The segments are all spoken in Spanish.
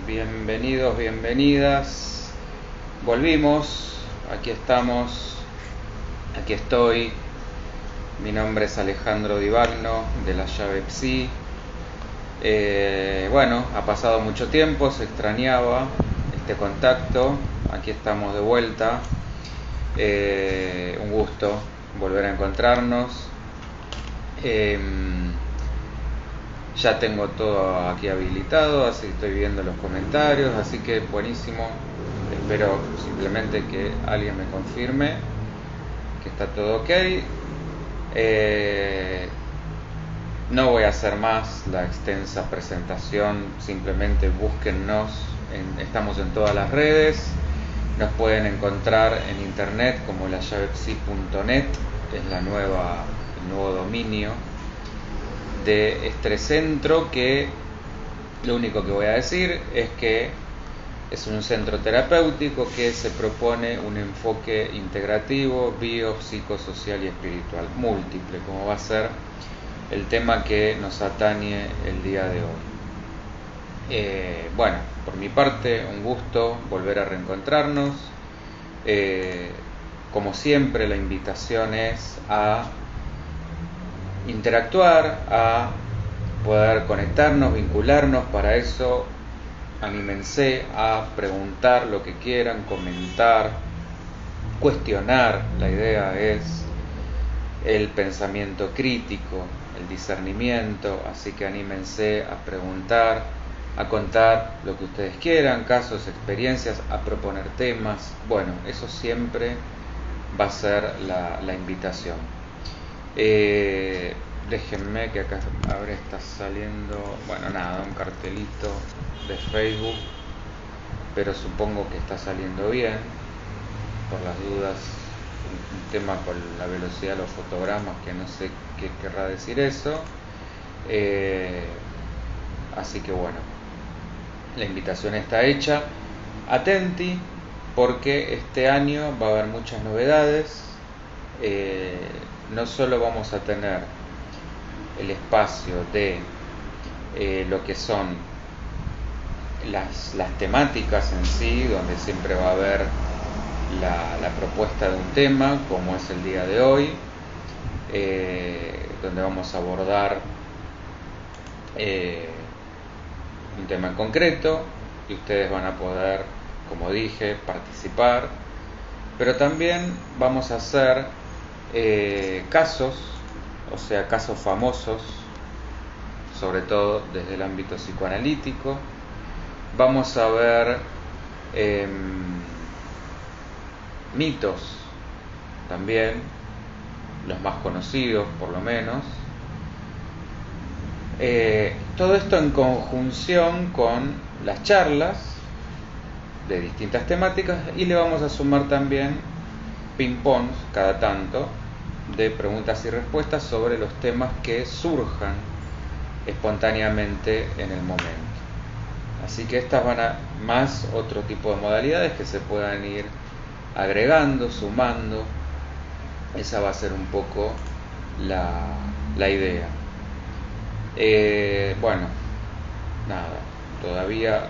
Bienvenidos, bienvenidas. Volvimos, aquí estamos, aquí estoy. Mi nombre es Alejandro Divagno de La Llave Psi. Bueno, ha pasado mucho tiempo, se extrañaba este contacto. Aquí estamos de vuelta. Un gusto volver a encontrarnos. Ya tengo todo aquí habilitado, así estoy viendo los comentarios, así que buenísimo. Espero simplemente que alguien me confirme que está todo ok. No voy a hacer más la extensa presentación, simplemente búsquennos, estamos en todas las redes, nos pueden encontrar en internet como layavepsi.net, es el nuevo dominio de este centro, que lo único que voy a decir es que es un centro terapéutico que se propone un enfoque integrativo, biopsicosocial y espiritual, múltiple, como va a ser el tema que nos atañe el día de hoy. Bueno, por mi parte, un gusto volver a reencontrarnos. Como siempre, la invitación es a interactuar, a poder conectarnos, vincularnos. Para eso, anímense a preguntar lo que quieran, comentar, cuestionar. La idea es el pensamiento crítico, el discernimiento, así que anímense a preguntar, a contar lo que ustedes quieran, casos, experiencias, a proponer temas. Bueno, eso siempre va a ser la invitación. Déjenme que acá ahora está saliendo, bueno, nada, un cartelito de Facebook, pero supongo que está saliendo bien. Por las dudas, un tema con la velocidad de los fotogramas, que no sé qué querrá decir eso. Así que bueno, la invitación está hecha. Atenti, porque este año va a haber muchas novedades. No solo vamos a tener el espacio de lo que son las temáticas en sí, donde siempre va a haber la propuesta de un tema, como es el día de hoy, donde vamos a abordar un tema en concreto y ustedes van a poder, como dije, participar, pero también vamos a hacer casos, o sea, casos famosos, sobre todo desde el ámbito psicoanalítico. Vamos a ver mitos también, los más conocidos por lo menos. Todo esto en conjunción con las charlas de distintas temáticas, y le vamos a sumar también ping-pongs cada tanto de preguntas y respuestas sobre los temas que surjan espontáneamente en el momento. Así que estas van a más otro tipo de modalidades que se puedan ir agregando, sumando. Esa va a ser un poco la idea. Bueno, nada, todavía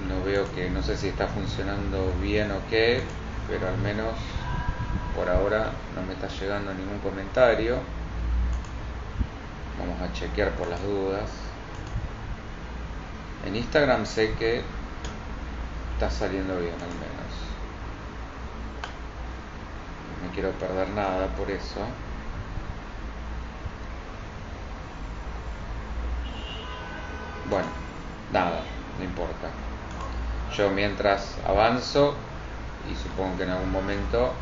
no veo no sé si está funcionando bien o qué, pero al menos por ahora no me está llegando ningún comentario. Vamos a chequear por las dudas. En Instagram sé que está saliendo bien, al menos. No quiero perder nada por eso. Bueno, nada, no importa. Yo mientras avanzo, y supongo que en algún momento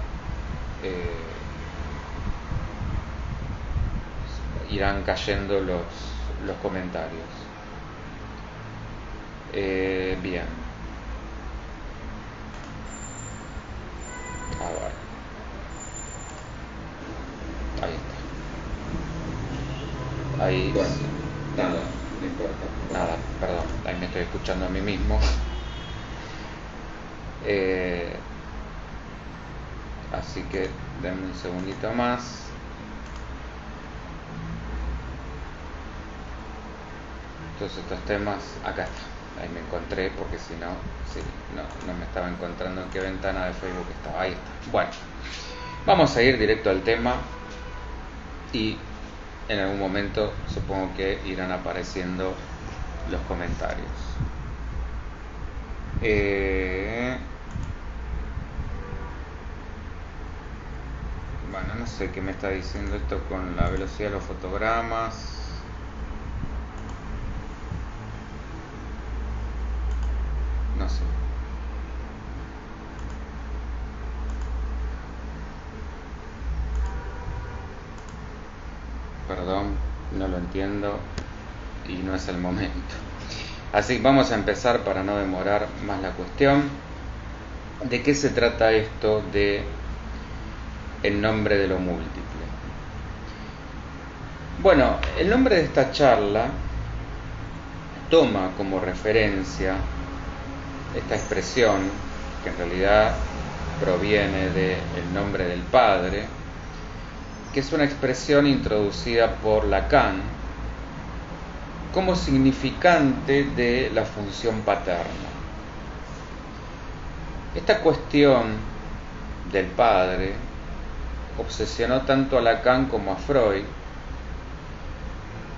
irán cayendo los comentarios. Bien. A ver. Ahí está. Ahí. Bueno, nada, no importa. Nada, perdón, ahí me estoy escuchando a mí mismo. Así que denme un segundito más. Todos estos temas, acá está. Ahí me encontré, porque si no, sí, no me estaba encontrando en qué ventana de Facebook estaba. Ahí está. Bueno, vamos a ir directo al tema y en algún momento supongo que irán apareciendo los comentarios. Bueno, no sé qué me está diciendo esto con la velocidad de los fotogramas. No sé. Perdón, no lo entiendo y no es el momento. Así que vamos a empezar para no demorar más la cuestión. ¿De qué se trata esto de el nombre de lo múltiple? Bueno, el nombre de esta charla toma como referencia esta expresión, que en realidad proviene del nombre del Padre, que es una expresión introducida por Lacan como significante de la función paterna. Esta cuestión del Padre obsesionó tanto a Lacan como a Freud,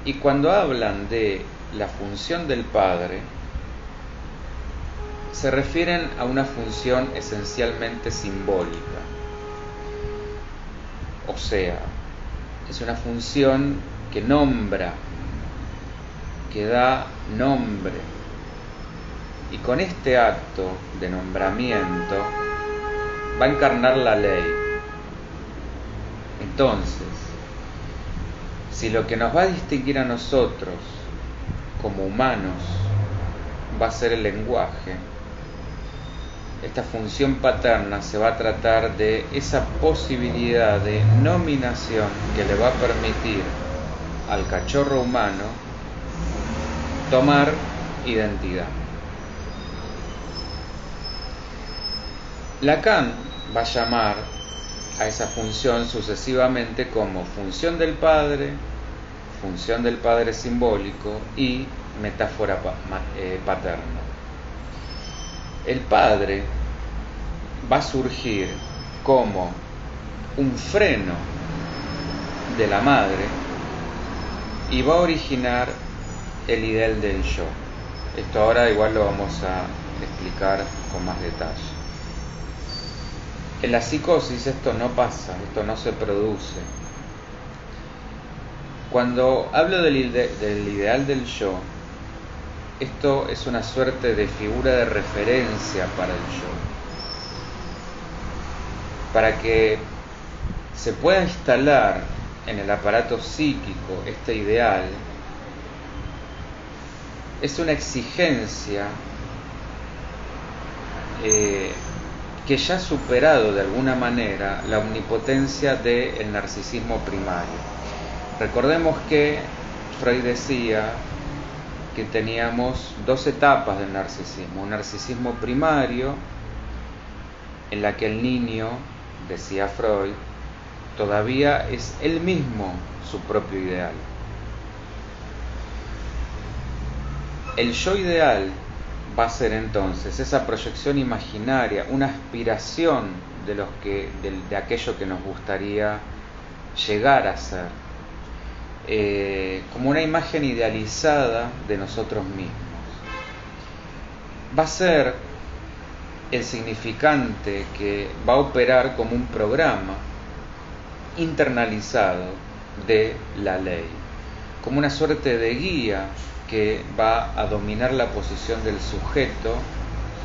y cuando hablan de la función del Padre, se refieren a una función esencialmente simbólica. O sea, es una función que nombra, que da nombre. Y con este acto de nombramiento va a encarnar la ley. Entonces, si lo que nos va a distinguir a nosotros como humanos va a ser el lenguaje, esta función paterna se va a tratar de esa posibilidad de nominación que le va a permitir al cachorro humano tomar identidad. Lacan va a llamar a esa función sucesivamente como función del Padre simbólico y metáfora paterna. El Padre va a surgir como un freno de la madre y va a originar el ideal del yo. Esto ahora igual lo vamos a explicar con más detalle. En la psicosis esto no pasa, esto no se produce. Cuando hablo del ideal del yo, esto es una suerte de figura de referencia para el yo. Para que se pueda instalar en el aparato psíquico este ideal, es una exigencia que ya ha superado de alguna manera la omnipotencia del narcisismo primario. Recordemos que Freud decía que teníamos dos etapas del narcisismo: un narcisismo primario, en la que el niño, decía Freud, todavía es él mismo su propio ideal. El yo ideal va a ser entonces esa proyección imaginaria, una aspiración de aquello que nos gustaría llegar a ser, como una imagen idealizada de nosotros mismos. Va a ser el significante que va a operar como un programa internalizado de la ley, como una suerte de guía que va a dominar la posición del sujeto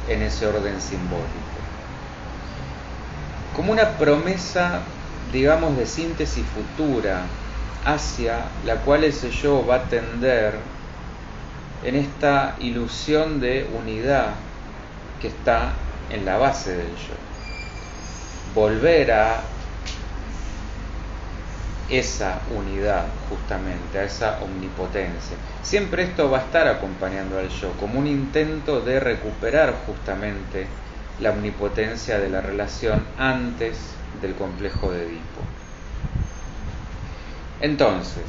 en ese orden simbólico, como una promesa, digamos, de síntesis futura hacia la cual ese yo va a tender en esta ilusión de unidad que está en la base del yo. Volver a esa unidad, justamente, a esa omnipotencia. Siempre esto va a estar acompañando al yo, como un intento de recuperar justamente la omnipotencia de la relación antes del complejo de Edipo. Entonces,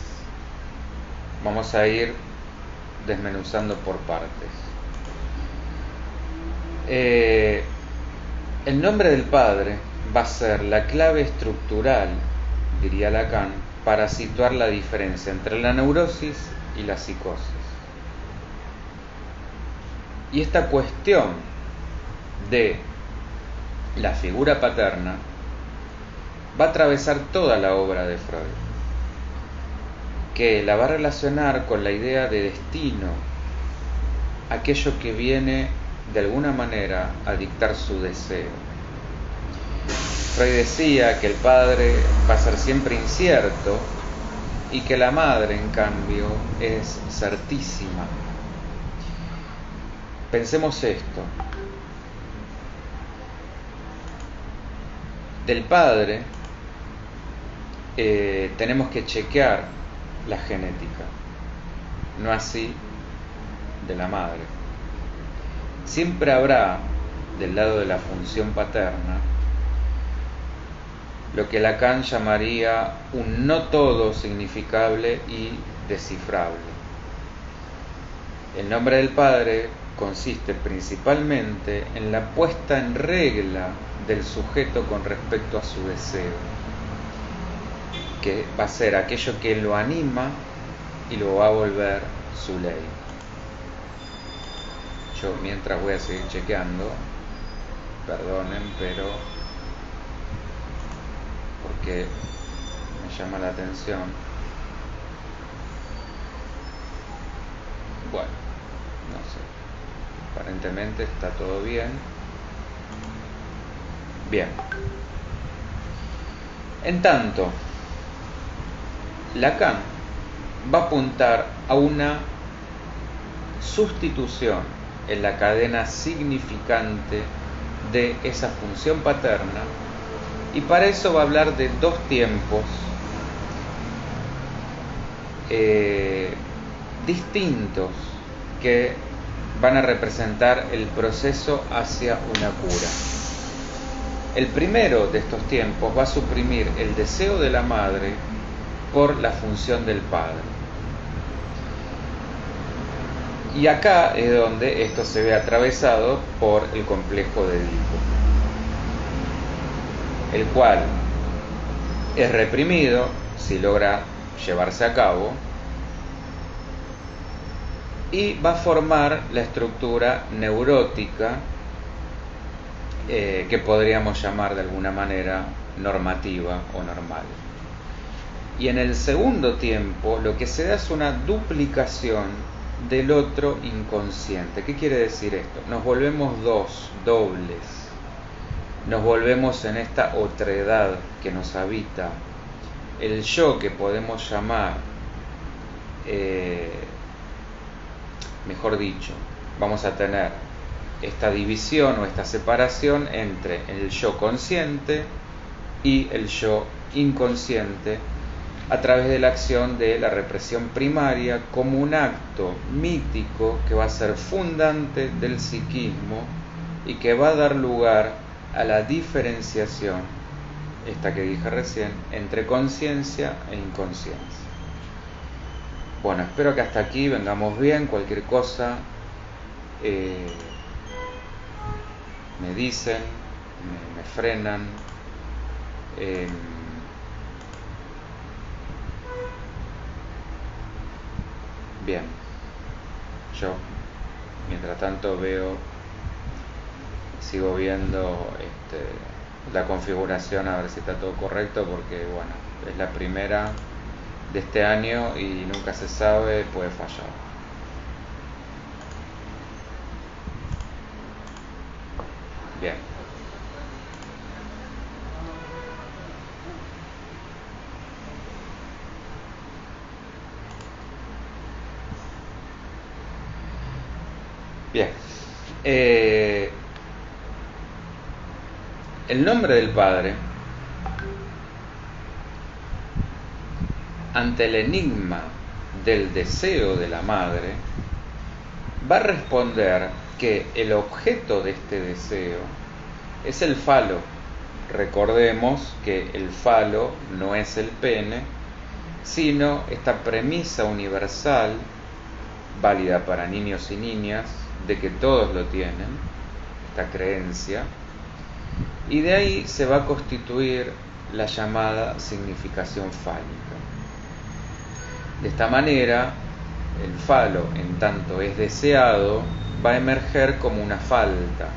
vamos a ir desmenuzando por partes. El nombre del Padre va a ser la clave estructural, diría Lacan, para situar la diferencia entre la neurosis y la psicosis. Y esta cuestión de la figura paterna va a atravesar toda la obra de Freud, que la va a relacionar con la idea de destino, aquello que viene de alguna manera a dictar su deseo. Freud decía que el padre va a ser siempre incierto y que la madre, en cambio, es certísima. Pensemos esto. Del padre tenemos que chequear la genética, no así de la madre. Siempre habrá, del lado de la función paterna, lo que Lacan llamaría un no todo significable y descifrable. El nombre del padre consiste principalmente en la puesta en regla del sujeto con respecto a su deseo, que va a ser aquello que lo anima y lo va a volver su ley. Yo mientras voy a seguir chequeando, perdonen, pero porque me llama la atención. Bueno, no sé, aparentemente está todo bien. Bien. En tanto, Lacan va a apuntar a una sustitución en la cadena significante de esa función paterna, y para eso va a hablar de dos tiempos distintos que van a representar el proceso hacia una cura. El primero de estos tiempos va a suprimir el deseo de la madre por la función del padre. Y acá es donde esto se ve atravesado por el complejo de Edipo, el cual es reprimido si logra llevarse a cabo y va a formar la estructura neurótica que podríamos llamar de alguna manera normativa o normal. Y en el segundo tiempo lo que se da es una duplicación del otro inconsciente. ¿Qué quiere decir esto? Nos volvemos dobles. Nos volvemos en esta otredad que nos habita. El yo que podemos llamar, mejor dicho, vamos a tener esta división o esta separación entre el yo consciente y el yo inconsciente a través de la acción de la represión primaria como un acto mítico que va a ser fundante del psiquismo y que va a dar lugar a la diferenciación, esta que dije recién, entre conciencia e inconsciencia. Bueno, espero que hasta aquí vengamos bien. Cualquier cosa me dicen, me frenan. Bien, yo mientras tanto sigo viendo la configuración a ver si está todo correcto, porque bueno, es la primera de este año y nunca se sabe, puede fallar. Bien. Bien. El nombre del padre, ante el enigma del deseo de la madre, va a responder que el objeto de este deseo es el falo. Recordemos que el falo no es el pene, sino esta premisa universal, válida para niños y niñas, de que todos lo tienen, esta creencia, y de ahí se va a constituir la llamada significación fálica. De esta manera, el falo, en tanto es deseado, va a emerger como una falta,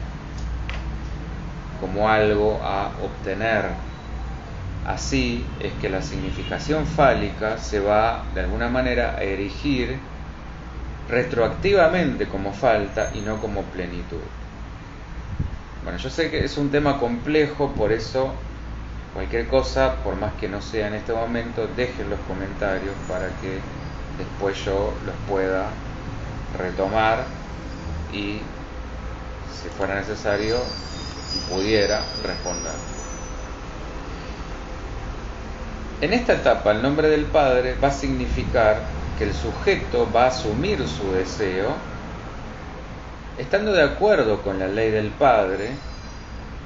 como algo a obtener. Así es que la significación fálica se va de alguna manera a erigir retroactivamente como falta y no como plenitud. Bueno, yo sé que es un tema complejo, por eso cualquier cosa, por más que no sea en este momento, dejen los comentarios para que después yo los pueda retomar y, si fuera necesario y pudiera, responder. En esta etapa, el nombre del Padre va a significar que el sujeto va a asumir su deseo, estando de acuerdo con la ley del Padre,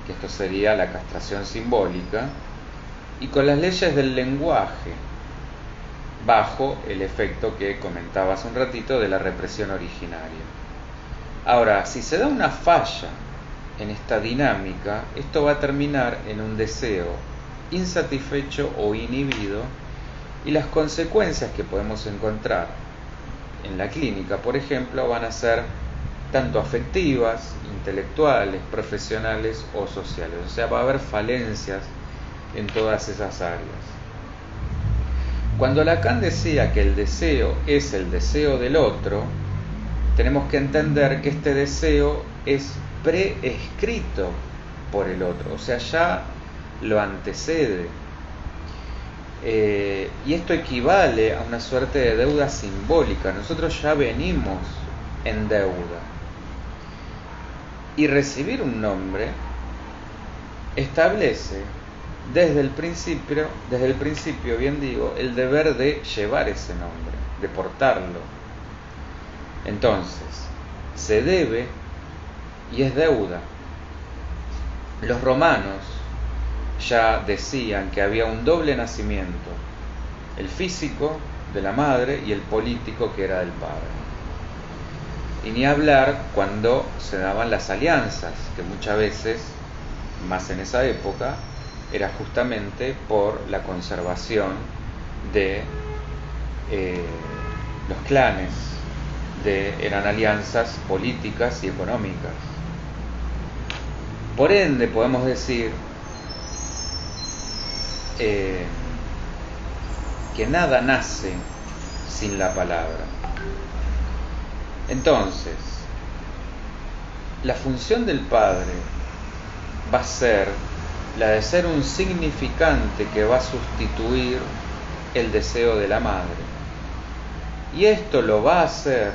que esto sería la castración simbólica, y con las leyes del lenguaje, bajo el efecto que comentaba hace un ratito de la represión originaria. Ahora, si se da una falla en esta dinámica, esto va a terminar en un deseo insatisfecho o inhibido, y las consecuencias que podemos encontrar en la clínica, por ejemplo, van a ser tanto afectivas, intelectuales, profesionales o sociales. O sea, va a haber falencias en todas esas áreas. Cuando Lacan decía que el deseo es el deseo del otro, tenemos que entender que este deseo es preescrito por el otro, o sea, ya lo antecede. Y esto equivale a una suerte de deuda simbólica. Nosotros ya venimos en deuda. Y recibir un nombre establece desde el principio, bien digo, el deber de llevar ese nombre, de portarlo. Entonces, se debe y es deuda. Los romanos ya decían que había un doble nacimiento, el físico de la madre y el político que era del padre. Y ni hablar cuando se daban las alianzas, que muchas veces, más en esa época, era justamente por la conservación de los clanes, eran alianzas políticas y económicas. Por ende, podemos decir que nada nace sin la palabra. Entonces, la función del Padre va a ser la de ser un significante que va a sustituir el deseo de la madre. Y esto lo va a hacer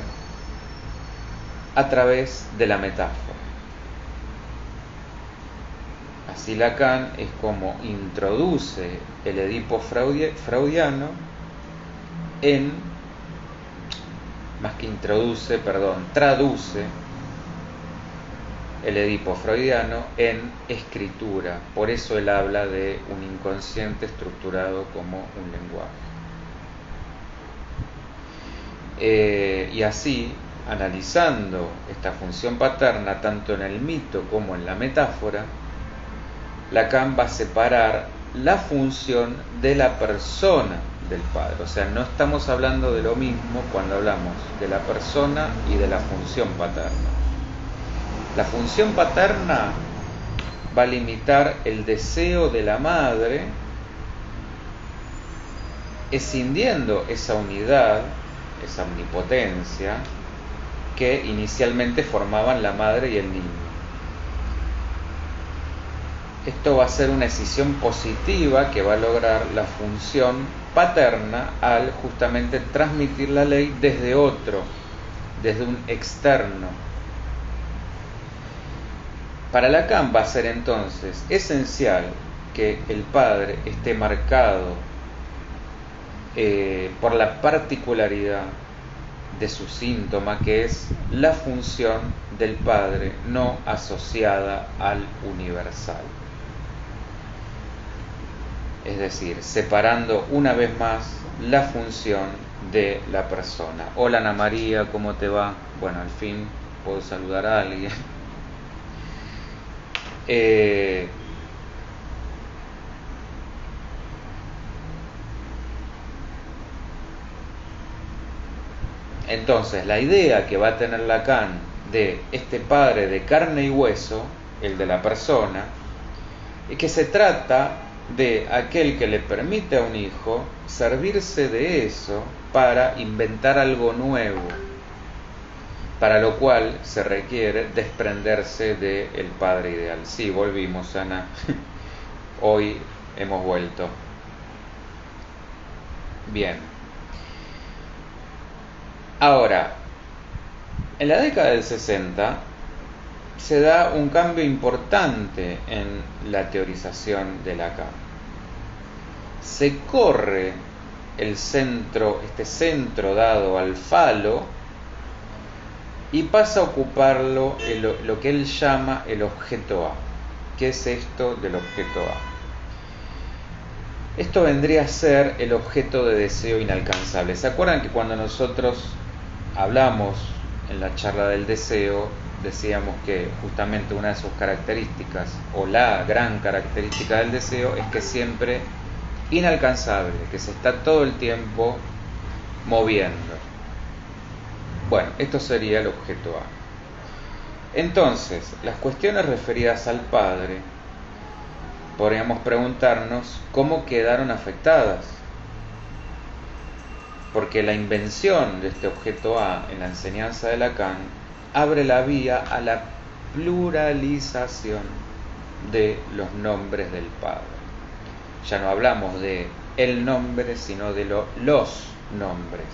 a través de la metáfora. Así Lacan es como introduce el Edipo freudiano traduce el Edipo freudiano en escritura. Por eso él habla de un inconsciente estructurado como un lenguaje. Y así, analizando esta función paterna tanto en el mito como en la metáfora, Lacan va a separar la función de la persona del Padre. O sea, no estamos hablando de lo mismo cuando hablamos de la persona y de la función paterna. La función paterna va a limitar el deseo de la madre, escindiendo esa unidad, esa omnipotencia que inicialmente formaban la madre y el niño. Esto va a ser una escisión positiva que va a lograr la función paterna al justamente transmitir la ley desde otro, desde un externo. Para Lacan va a ser entonces esencial que el padre esté marcado por la particularidad de su síntoma, que es la función del padre no asociada al universal. Es decir, separando una vez más la función de la persona. Hola Ana María, ¿cómo te va? Bueno, al fin puedo saludar a alguien. Entonces, la idea que va a tener Lacan de este padre de carne y hueso, el de la persona, es que se trata de aquel que le permite a un hijo servirse de eso para inventar algo nuevo, para lo cual se requiere desprenderse del padre ideal. Sí, volvimos, Ana. Hoy hemos vuelto. Bien. Ahora, en la década del 60 se da un cambio importante en la teorización de Lacan. Se corre este centro dado al falo, y pasa a ocuparlo lo que él llama el objeto A. ¿Qué es esto del objeto A? Esto vendría a ser el objeto de deseo inalcanzable. ¿Se acuerdan que cuando nosotros hablamos en la charla del deseo, decíamos que justamente una de sus características, o la gran característica del deseo, es que es siempre inalcanzable, que se está todo el tiempo moviendo? Bueno, esto sería el objeto A. Entonces, las cuestiones referidas al padre, podríamos preguntarnos cómo quedaron afectadas, porque la invención de este objeto A en la enseñanza de Lacan abre la vía a la pluralización de los nombres del padre. Ya no hablamos de el nombre, sino de los nombres.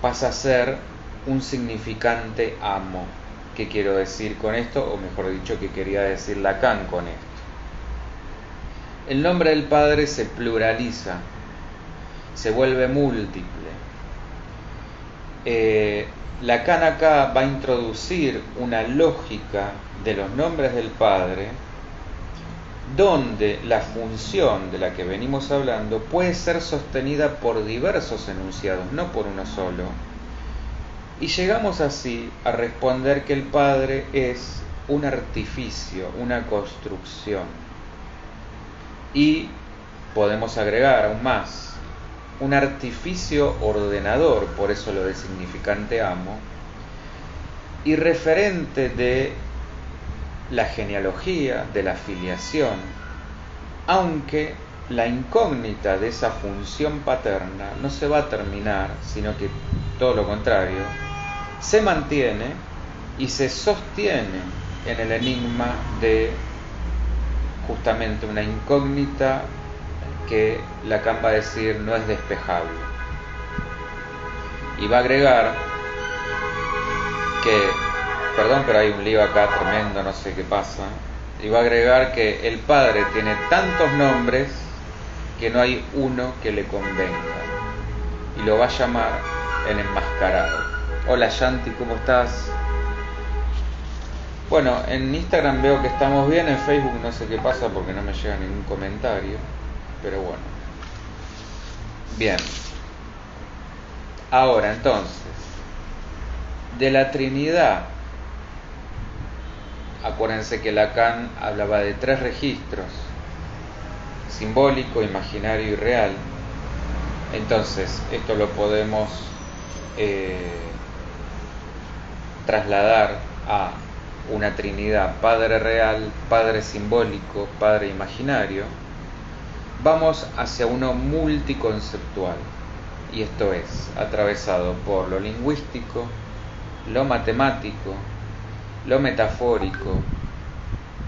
Pasa a ser un significante amo. ¿Qué quiero decir con esto? O mejor dicho, ¿qué quería decir Lacan con esto? El nombre del padre se pluraliza, se vuelve múltiple. Lacan acá va a introducir una lógica de los nombres del padre, donde la función de la que venimos hablando puede ser sostenida por diversos enunciados, no por uno solo. Y llegamos así a responder que el padre es un artificio, una construcción. Y podemos agregar aún más, un artificio ordenador, por eso lo de significante amo, y referente de la genealogía, de la filiación, aunque la incógnita de esa función paterna no se va a terminar, sino que todo lo contrario, se mantiene y se sostiene en el enigma de justamente una incógnita que Lacan va a decir no es despejable. Y va a agregar que, perdón, pero hay un lío acá tremendo, no sé qué pasa, y va a agregar que el padre tiene tantos nombres que no hay uno que le convenga, y lo va a llamar el enmascarado. Hola Yanti, ¿cómo estás? Bueno, en Instagram veo que estamos bien, en Facebook no sé qué pasa porque no me llega ningún comentario, pero bueno. Bien. Ahora entonces, de la Trinidad, acuérdense que Lacan hablaba de 3 registros: simbólico, imaginario y real. Entonces, esto lo podemos trasladar a una Trinidad: Padre real, Padre simbólico, Padre imaginario. Vamos hacia uno multiconceptual, y esto es atravesado por lo lingüístico, lo matemático, lo metafórico,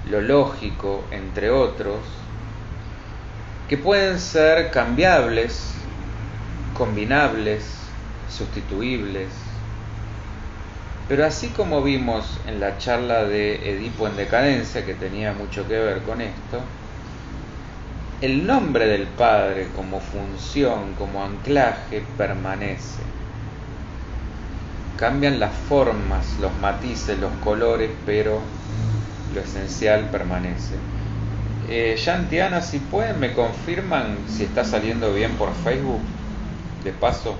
lo lógico, entre otros, que pueden ser cambiables, combinables, sustituibles. Pero así como vimos en la charla de Edipo en decadencia, que tenía mucho que ver con esto, el nombre del padre como función, como anclaje, permanece. Cambian las formas, los matices, los colores, pero lo esencial permanece. Yantiana, si pueden, me confirman si está saliendo bien por Facebook, de paso.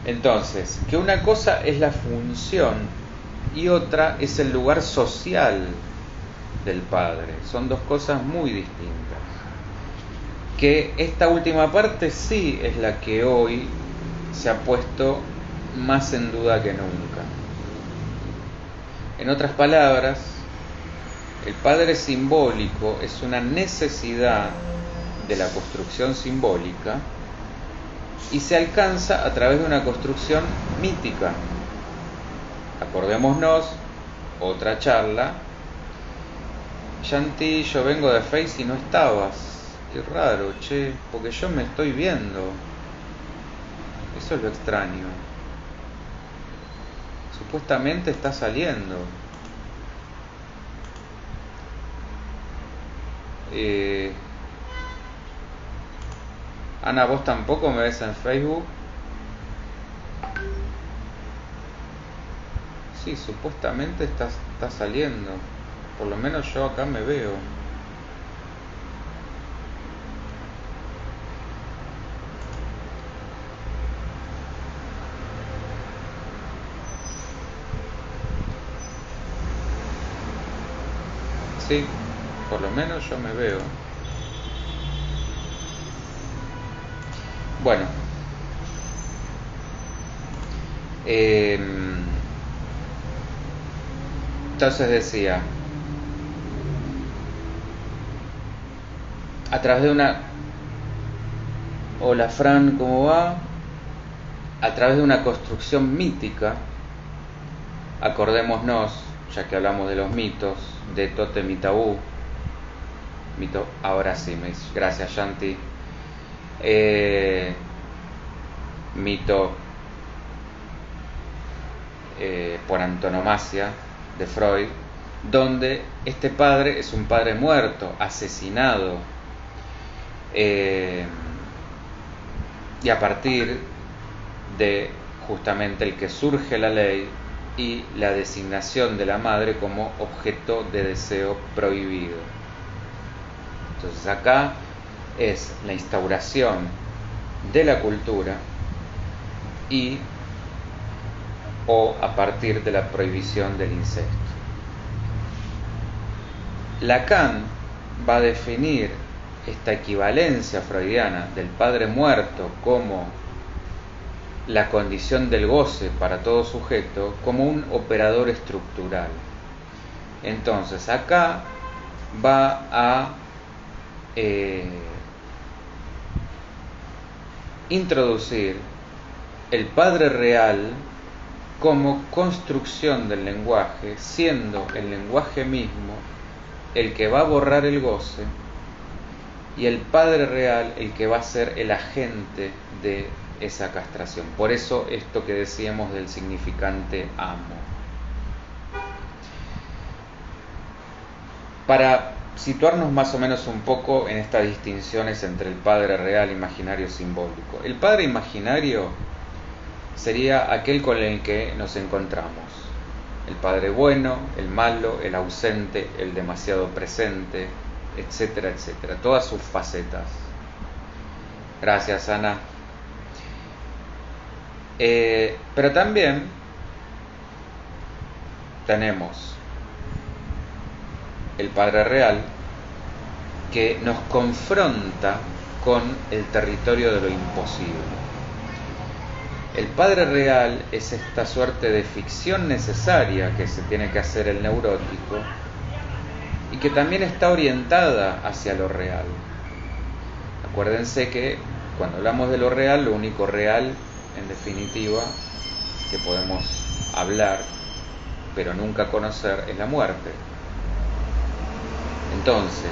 Entonces, que una cosa es la función y otra es el lugar social del padre. Son dos cosas muy distintas. Que esta última parte sí es la que hoy se ha puesto más en duda que nunca. En otras palabras, el padre simbólico es una necesidad de la construcción simbólica y se alcanza a través de una construcción mítica. Acordémonos, otra charla. Shanti, yo vengo de Face y no estabas. Qué raro, che, porque yo me estoy viendo. Eso es lo extraño. Supuestamente está saliendo. Ana, ¿vos tampoco me ves en Facebook? Sí, supuestamente está saliendo. Por lo menos yo acá me veo. Sí, por lo menos yo me veo. Bueno. Entonces decía, a través de una... Hola Fran, ¿cómo va? A través de una construcción mítica, acordémonos, ya que hablamos de los mitos, de Tótem y Tabú, mito, ahora sí, gracias Shanti, mito por antonomasia de Freud, donde este padre es un padre muerto, asesinado, y a partir de justamente el que surge la ley y la designación de la madre como objeto de deseo prohibido. Entonces acá es la instauración de la cultura y o a partir de la prohibición del incesto. Lacan va a definir esta equivalencia freudiana del padre muerto como la condición del goce para todo sujeto como un operador estructural. Entonces acá va a introducir el padre real como construcción del lenguaje, siendo el lenguaje mismo el que va a borrar el goce y el padre real el que va a ser el agente de esa castración. Por eso esto que decíamos del significante amo. Para situarnos más o menos un poco en estas distinciones entre el padre real, imaginario, simbólico. El padre imaginario sería aquel con el que nos encontramos. El padre bueno, el malo, el ausente, el demasiado presente, etcétera, etcétera. Todas sus facetas. Gracias, Ana. Pero también tenemos el padre real que nos confronta con el territorio de lo imposible. El padre real es esta suerte de ficción necesaria que se tiene que hacer el neurótico y que también está orientada hacia lo real. Acuérdense que cuando hablamos de lo real, lo único real, en definitiva, que podemos hablar, pero nunca conocer, es la muerte. Entonces,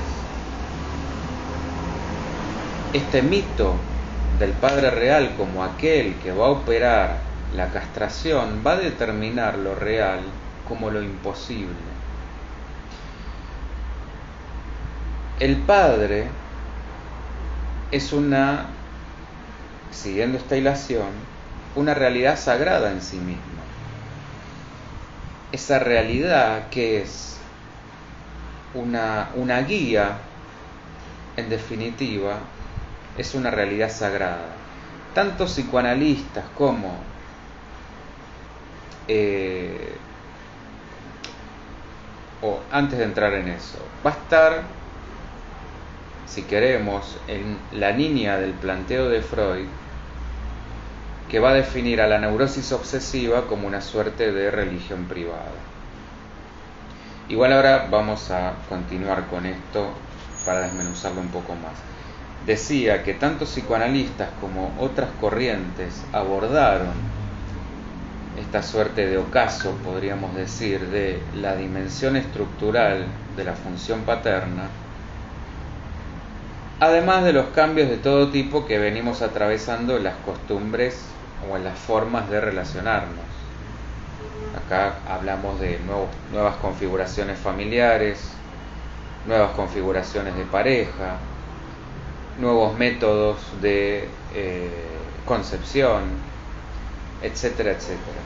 este mito del padre real como aquel que va a operar la castración va a determinar lo real como lo imposible. El padre es una, siguiendo esta hilación, una realidad sagrada en sí misma. Esa realidad que es una guía, en definitiva, es una realidad sagrada. Tanto psicoanalistas como o antes de entrar en eso, va a estar, si queremos, en la línea del planteo de Freud, que va a definir a la neurosis obsesiva como una suerte de religión privada. Igual ahora vamos a continuar con esto para desmenuzarlo un poco más. Decía que tanto psicoanalistas como otras corrientes abordaron esta suerte de ocaso, podríamos decir, de la dimensión estructural de la función paterna, además de los cambios de todo tipo que venimos atravesando en las costumbres o en las formas de relacionarnos. Acá hablamos de nuevas configuraciones familiares, nuevas configuraciones de pareja, nuevos métodos de concepción, etcétera, etcétera.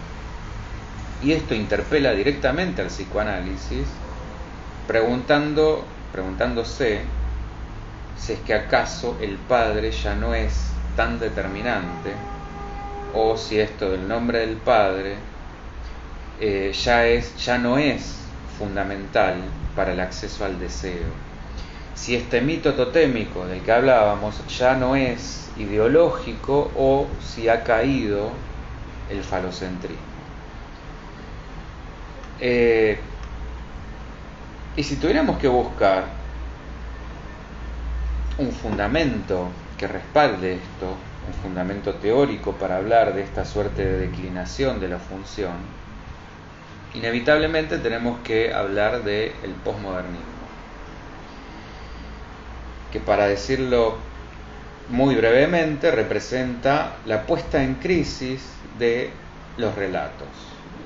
Y esto interpela directamente al psicoanálisis, preguntándose si es que acaso el padre ya no es tan determinante, o si esto del nombre del padre ya no es fundamental para el acceso al deseo. Si este mito totémico del que hablábamos ya no es ideológico, o si ha caído el falocentrismo. Y si tuviéramos que buscar un fundamento que respalde esto, un fundamento teórico para hablar de esta suerte de declinación de la función, inevitablemente tenemos que hablar del posmodernismo, que, para decirlo muy brevemente, representa la puesta en crisis de los relatos.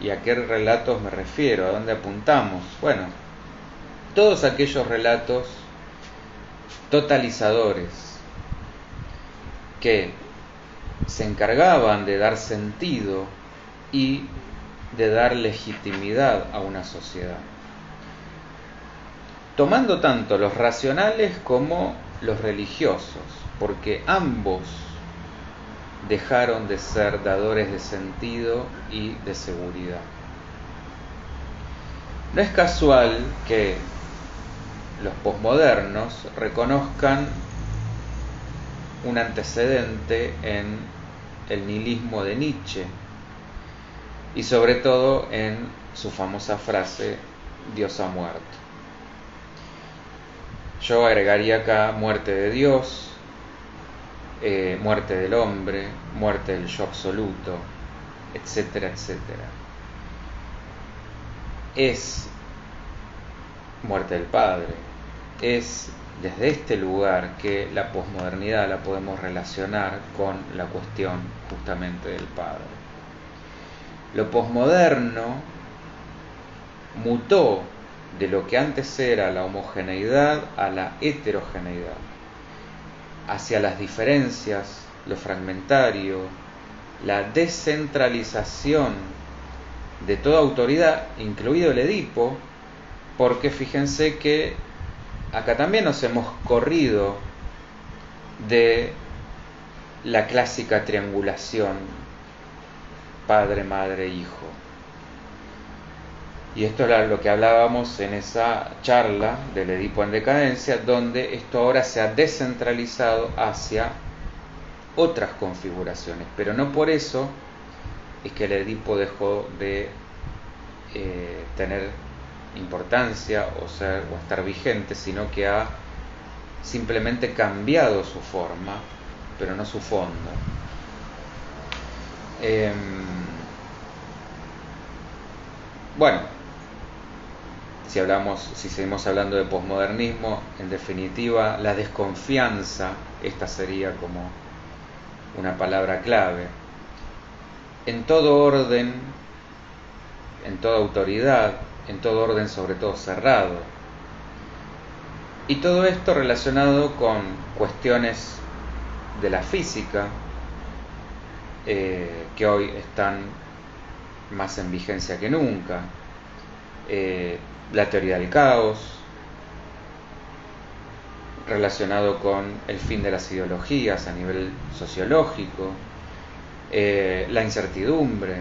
¿Y a qué relatos me refiero? ¿A dónde apuntamos? Bueno, todos aquellos relatos totalizadores que se encargaban de dar sentido y de dar legitimidad a una sociedad, tomando tanto los racionales como los religiosos, porque ambos dejaron de ser dadores de sentido y de seguridad. No es casual que los posmodernos reconozcan un antecedente en el nihilismo de Nietzsche, y sobre todo en su famosa frase "Dios ha muerto". Yo agregaría acá muerte de Dios, muerte del hombre, muerte del yo absoluto, etcétera, etcétera. Es muerte del padre. Es desde este lugar que la posmodernidad la podemos relacionar con la cuestión justamente del padre. Lo posmoderno mutó de lo que antes era la homogeneidad a la heterogeneidad, hacia las diferencias, lo fragmentario, la descentralización de toda autoridad, incluido el Edipo, porque fíjense que acá también nos hemos corrido de la clásica triangulación padre, madre, hijo. Y esto era lo que hablábamos en esa charla del Edipo en decadencia, donde esto ahora se ha descentralizado hacia otras configuraciones, pero no por eso es que el Edipo dejó de tener importancia o estar vigente, sino que ha simplemente cambiado su forma, pero no su fondo. Bueno, si seguimos hablando de posmodernismo, en definitiva, la desconfianza, esta sería como una palabra clave, en todo orden, en toda autoridad, en todo orden sobre todo cerrado. Y todo esto relacionado con cuestiones de la física, que hoy están más en vigencia que nunca, la teoría del caos, relacionado con el fin de las ideologías a nivel sociológico, la incertidumbre,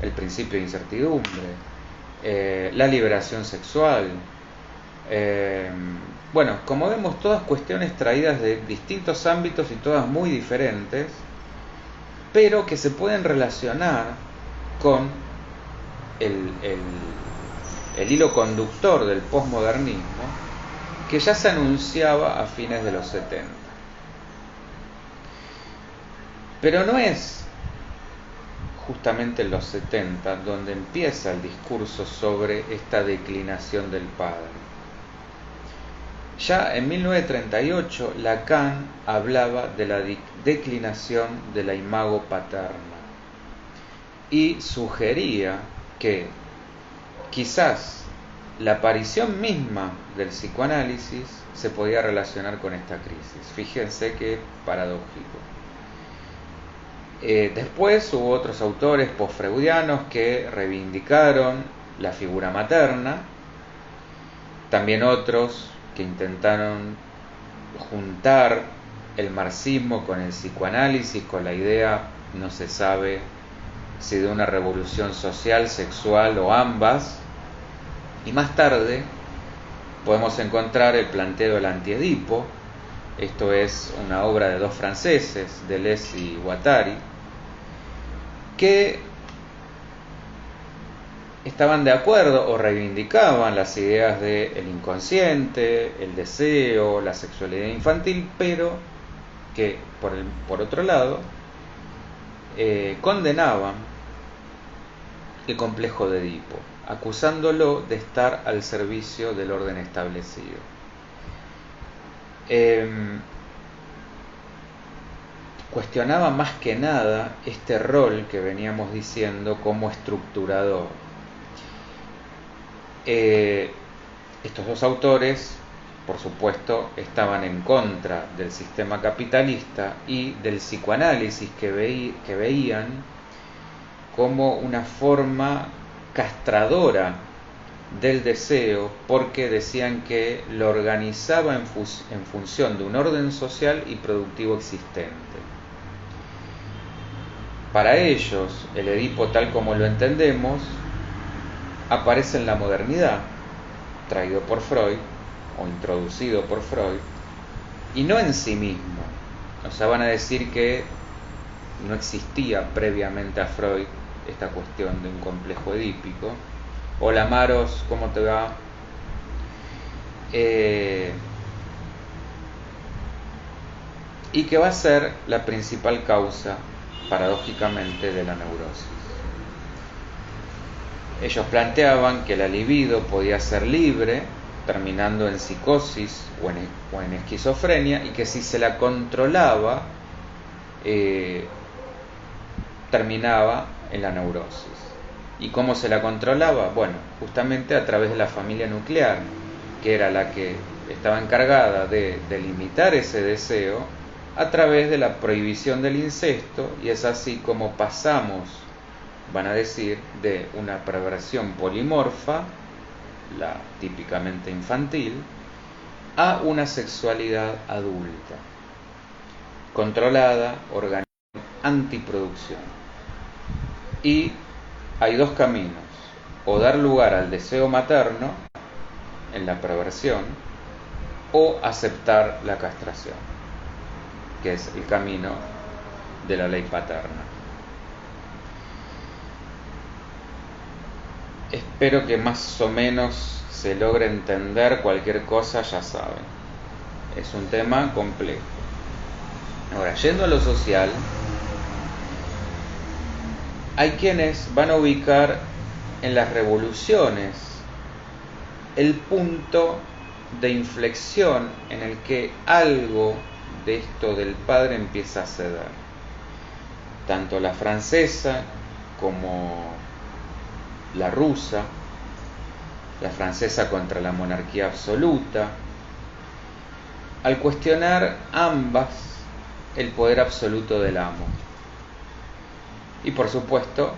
el principio de incertidumbre, la liberación sexual, Bueno, como vemos, todas cuestiones traídas de distintos ámbitos y todas muy diferentes, pero que se pueden relacionar con el, el, el hilo conductor del posmodernismo, que ya se anunciaba a fines de los 70. Pero no es justamente en los 70 donde empieza el discurso sobre esta declinación del padre. Ya en 1938 Lacan hablaba de la declinación de la imago paterna y sugería que quizás la aparición misma del psicoanálisis se podía relacionar con esta crisis. Fíjense qué paradójico. Después hubo otros autores posfreudianos que reivindicaron la figura materna, también otros que intentaron juntar el marxismo con el psicoanálisis, con la idea, no se sabe si de una revolución social, sexual o ambas, y más tarde podemos encontrar el planteo del Antiedipo. Esto es una obra de dos franceses, Deleuze y Guattari, que estaban de acuerdo o reivindicaban las ideas del inconsciente, el deseo, la sexualidad infantil, pero que por otro lado condenaban el complejo de Edipo, acusándolo de estar al servicio del orden establecido. Cuestionaba más que nada este rol que veníamos diciendo como estructurador. Estos dos autores, por supuesto, estaban en contra del sistema capitalista y del psicoanálisis que veían como una forma castradora del deseo, porque decían que lo organizaba en función de un orden social y productivo existente. Para ellos, el Edipo tal como lo entendemos aparece en la modernidad, traído por Freud o introducido por Freud, y no en sí mismo. O sea, van a decir que no existía previamente a Freud esta cuestión de un complejo edípico. Hola Maros, ¿cómo te va? Y que va a ser la principal causa, paradójicamente, de la neurosis. Ellos planteaban que la libido podía ser libre, terminando en psicosis o en esquizofrenia, y que si se la controlaba, terminaba en la neurosis. ¿Y cómo se la controlaba? Bueno, justamente a través de la familia nuclear, que era la que estaba encargada de limitar ese deseo a través de la prohibición del incesto, y es así como pasamos, van a decir, de una perversión polimorfa, la típicamente infantil, a una sexualidad adulta, controlada, organizada, antiproducción. Y hay dos caminos: o dar lugar al deseo materno en la perversión, o aceptar la castración, que es el camino de la ley paterna. Espero que más o menos se logre entender. Cualquier cosa, ya saben, es un tema complejo. Ahora, yendo a lo social, hay quienes van a ubicar en las revoluciones el punto de inflexión en el que algo de esto del padre empieza a ceder. Tanto la francesa como la rusa, la francesa contra la monarquía absoluta, al cuestionar ambas el poder absoluto del amo. Y por supuesto,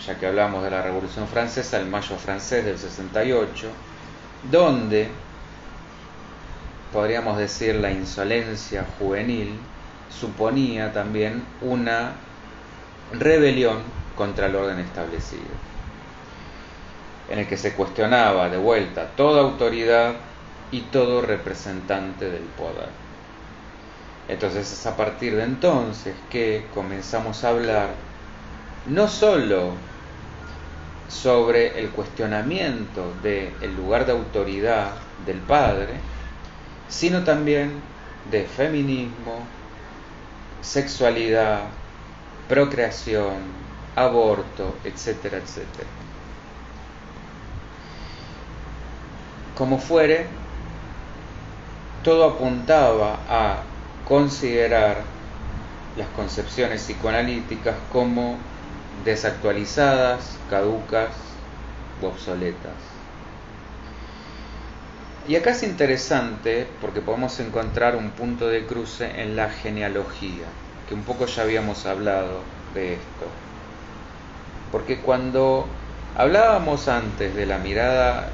ya que hablamos de la Revolución Francesa, el Mayo francés del 68, donde podríamos decir la insolencia juvenil suponía también una rebelión contra el orden establecido, en el que se cuestionaba de vuelta toda autoridad y todo representante del poder. Entonces es a partir de entonces que comenzamos a hablar no solo sobre el cuestionamiento del lugar de autoridad del padre, sino también de feminismo, sexualidad, procreación, aborto, etcétera, etcétera. Como fuere, todo apuntaba a considerar las concepciones psicoanalíticas como desactualizadas, caducas u obsoletas. Y acá es interesante porque podemos encontrar un punto de cruce en la genealogía, que un poco ya habíamos hablado de esto. Porque cuando hablábamos antes de la mirada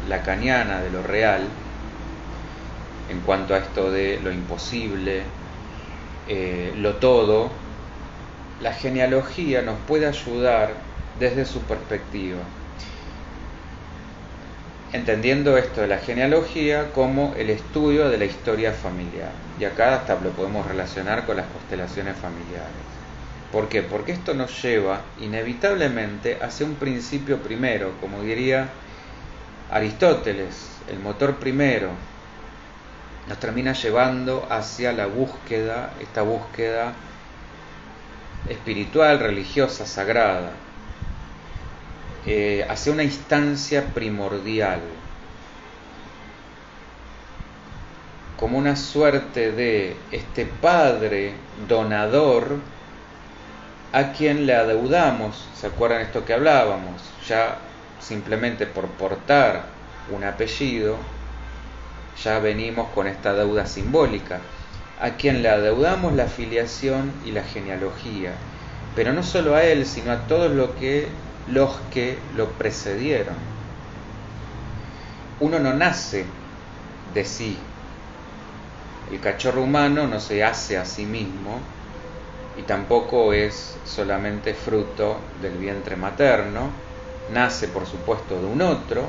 lacaniana de lo real, en cuanto a esto de lo imposible, lo todo, la genealogía nos puede ayudar desde su perspectiva, entendiendo esto de la genealogía como el estudio de la historia familiar. Y acá hasta lo podemos relacionar con las constelaciones familiares. ¿Por qué? Porque esto nos lleva inevitablemente hacia un principio primero, como diría Aristóteles, el motor primero. Nos termina llevando hacia la búsqueda, esta búsqueda espiritual, religiosa, sagrada, hacia una instancia primordial, como una suerte de este padre donador a quien le adeudamos. ¿Se acuerdan esto que hablábamos? Ya simplemente por portar un apellido, ya venimos con esta deuda simbólica, a quien le adeudamos la filiación y la genealogía, pero no solo a él, sino a todos los que lo precedieron. Uno no nace de sí, el cachorro humano no se hace a sí mismo y tampoco es solamente fruto del vientre materno, nace por supuesto de un otro,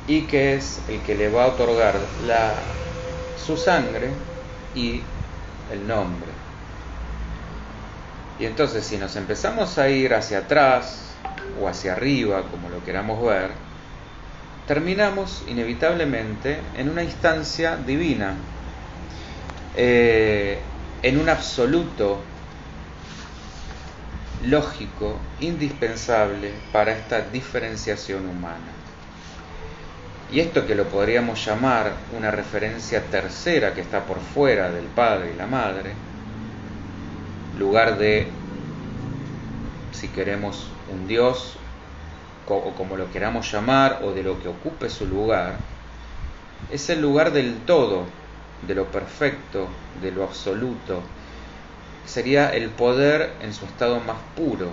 y que es el que le va a otorgar su sangre y el nombre. Y entonces si nos empezamos a ir hacia atrás o hacia arriba, como lo queramos ver, terminamos inevitablemente en una instancia divina, en un absoluto lógico, indispensable para esta diferenciación humana. Y esto que lo podríamos llamar una referencia tercera que está por fuera del padre y la madre, lugar de, si queremos, un Dios, o como lo queramos llamar, o de lo que ocupe su lugar, es el lugar del todo, de lo perfecto, de lo absoluto. Sería el poder en su estado más puro,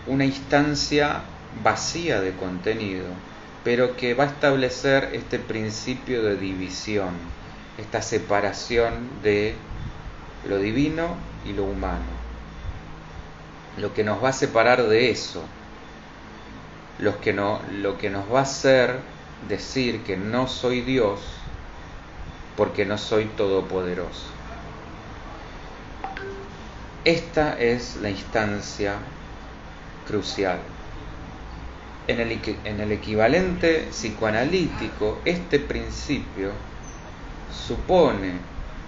una instancia vacía de contenido, pero que va a establecer este principio de división, esta separación de lo divino y lo humano. Lo que nos va a separar de eso, lo que nos va a hacer decir que no soy Dios porque no soy todopoderoso. Esta es la instancia crucial. En el equivalente psicoanalítico, este principio supone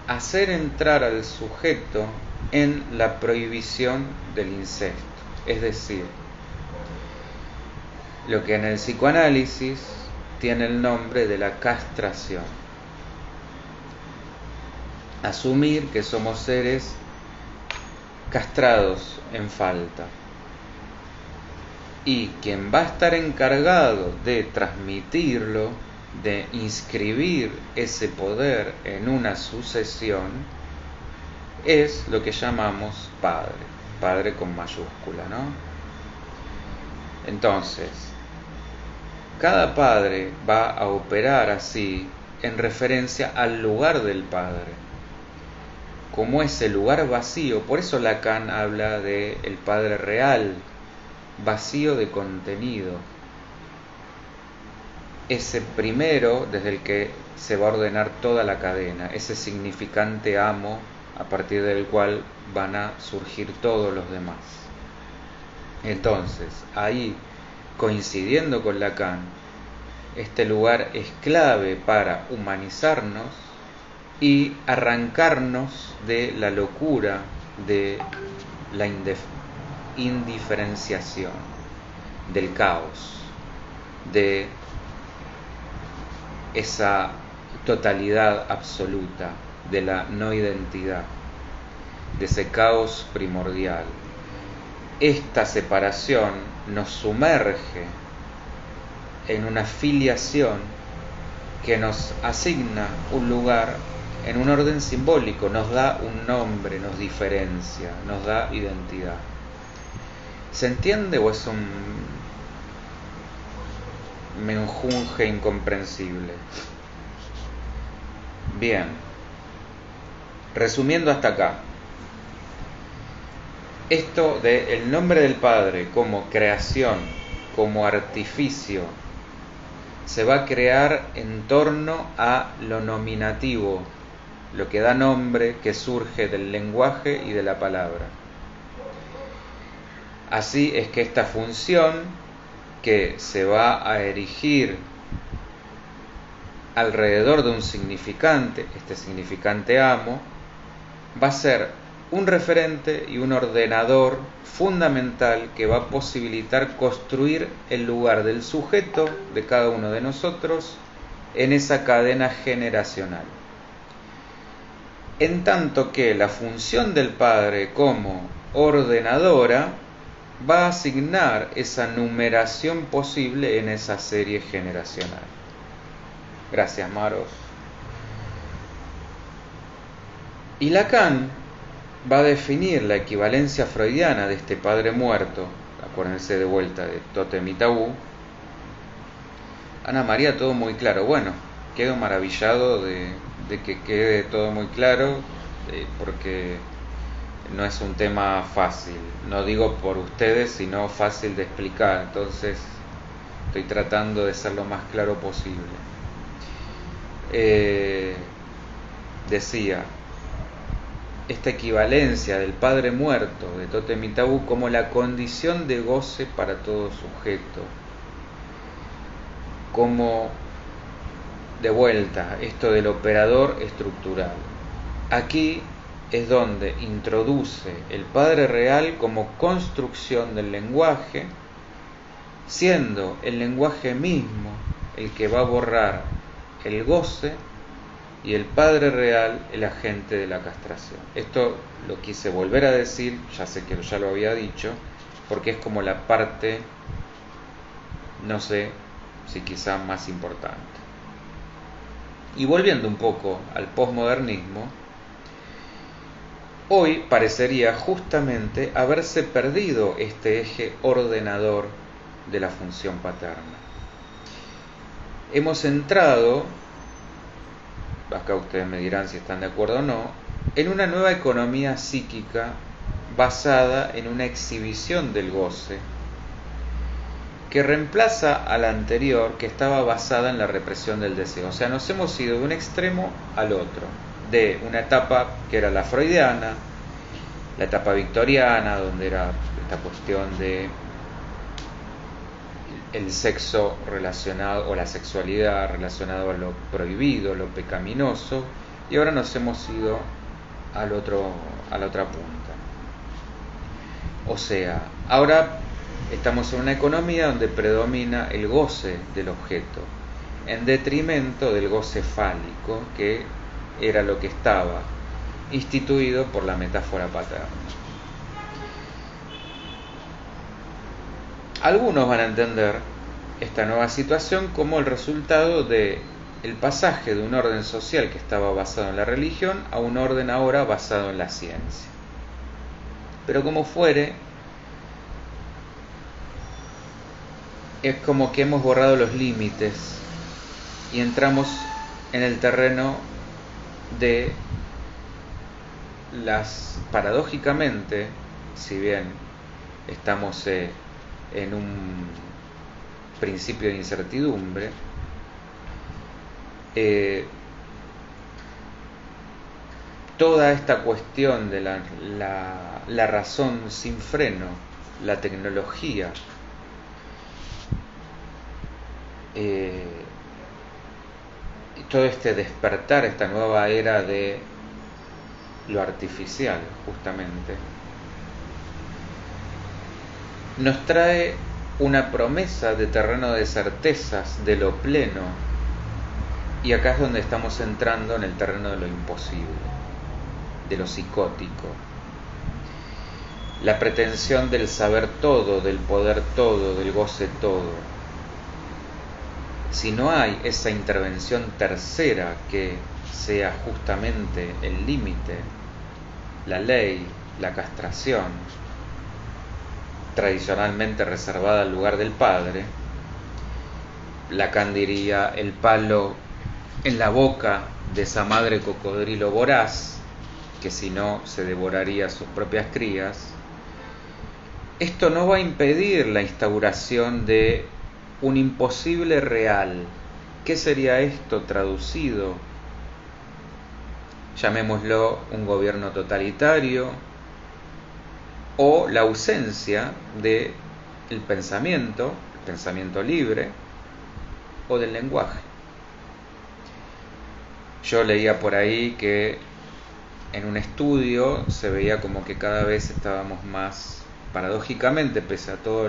hacer entrar al sujeto en la prohibición del incesto, es decir, lo que en el psicoanálisis tiene el nombre de la castración. Asumir que somos seres castrados en falta. Y quien va a estar encargado de transmitirlo, de inscribir ese poder en una sucesión, es lo que llamamos padre con mayúscula, ¿no? Entonces, cada padre va a operar así en referencia al lugar del padre, como ese lugar vacío. Por eso Lacan habla de el padre real, vacío de contenido. ese primero desde el que se va a ordenar toda la cadena, ese significante amo a partir del cual van a surgir todos los demás. Entonces, ahí, coincidiendo con Lacan, este lugar es clave para humanizarnos y arrancarnos de la locura de la indiferenciación, del caos, de esa totalidad absoluta, de la no identidad, de ese caos primordial. Esta separación nos sumerge en una filiación que nos asigna un lugar en un orden simbólico, nos da un nombre, nos diferencia, nos da identidad. ¿Se entiende o es un menjunje incomprensible? Bien, resumiendo hasta acá, esto de el nombre del Padre como creación, como artificio, se va a crear en torno a lo nominativo, lo que da nombre, que surge del lenguaje y de la palabra. Así es que esta función que se va a erigir alrededor de un significante, este significante amo, va a ser un referente y un ordenador fundamental que va a posibilitar construir el lugar del sujeto de cada uno de nosotros en esa cadena generacional. En tanto que la función del Padre como ordenadora va a asignar esa numeración posible en esa serie generacional. Gracias, Maros. Y Lacan va a definir la equivalencia freudiana de este padre muerto, acuérdense de vuelta de Tótem y Tabú. Ana María, todo muy claro. Bueno, quedo maravillado de que quede todo muy claro, porque no es un tema fácil, no digo por ustedes, sino fácil de explicar, entonces estoy tratando de ser lo más claro posible. Decía, esta equivalencia del Padre muerto de Tótem y Tabú como la condición de goce para todo sujeto, como, de vuelta, esto del operador estructural. Aquí es donde introduce el Padre real como construcción del lenguaje, siendo el lenguaje mismo el que va a borrar el goce y el Padre real el agente de la castración. Esto lo quise volver a decir, ya sé que ya lo había dicho, porque es como la parte, no sé si quizá más importante. Y volviendo un poco al posmodernismo, hoy parecería justamente haberse perdido este eje ordenador de la función paterna. Hemos entrado, acá ustedes me dirán si están de acuerdo o no, en una nueva economía psíquica basada en una exhibición del goce que reemplaza a la anterior, que estaba basada en la represión del deseo. O sea, nos hemos ido de un extremo al otro, de una etapa que era la freudiana, la etapa victoriana, donde era esta cuestión de el sexo relacionado, o la sexualidad relacionado a lo prohibido, lo pecaminoso, y ahora nos hemos ido a la otra punta. O sea, ahora estamos en una economía donde predomina el goce del objeto, en detrimento del goce fálico, que era lo que estaba instituido por la metáfora paterna. Algunos van a entender esta nueva situación como el resultado de el pasaje de un orden social que estaba basado en la religión a un orden ahora basado en la ciencia. Pero como fuere, es como que hemos borrado los límites y entramos en el terreno de paradójicamente, si bien estamos en un principio de incertidumbre, toda esta cuestión de la razón sin freno, la tecnología, todo este despertar, esta nueva era de lo artificial, justamente, nos trae una promesa de terreno de certezas, de lo pleno, y acá es donde estamos entrando en el terreno de lo imposible, de lo psicótico. La pretensión del saber todo, del poder todo, del goce todo. Si no hay esa intervención tercera que sea justamente el límite, la ley, la castración, tradicionalmente reservada al lugar del padre, Lacan diría el palo en la boca de esa madre cocodrilo voraz, que si no se devoraría a sus propias crías. Esto no va a impedir la instauración de un imposible real. ¿Qué sería esto traducido? Llamémoslo un gobierno totalitario o la ausencia del pensamiento libre o del lenguaje. Yo leía por ahí que en un estudio se veía como que cada vez estábamos más, paradójicamente, pese a todo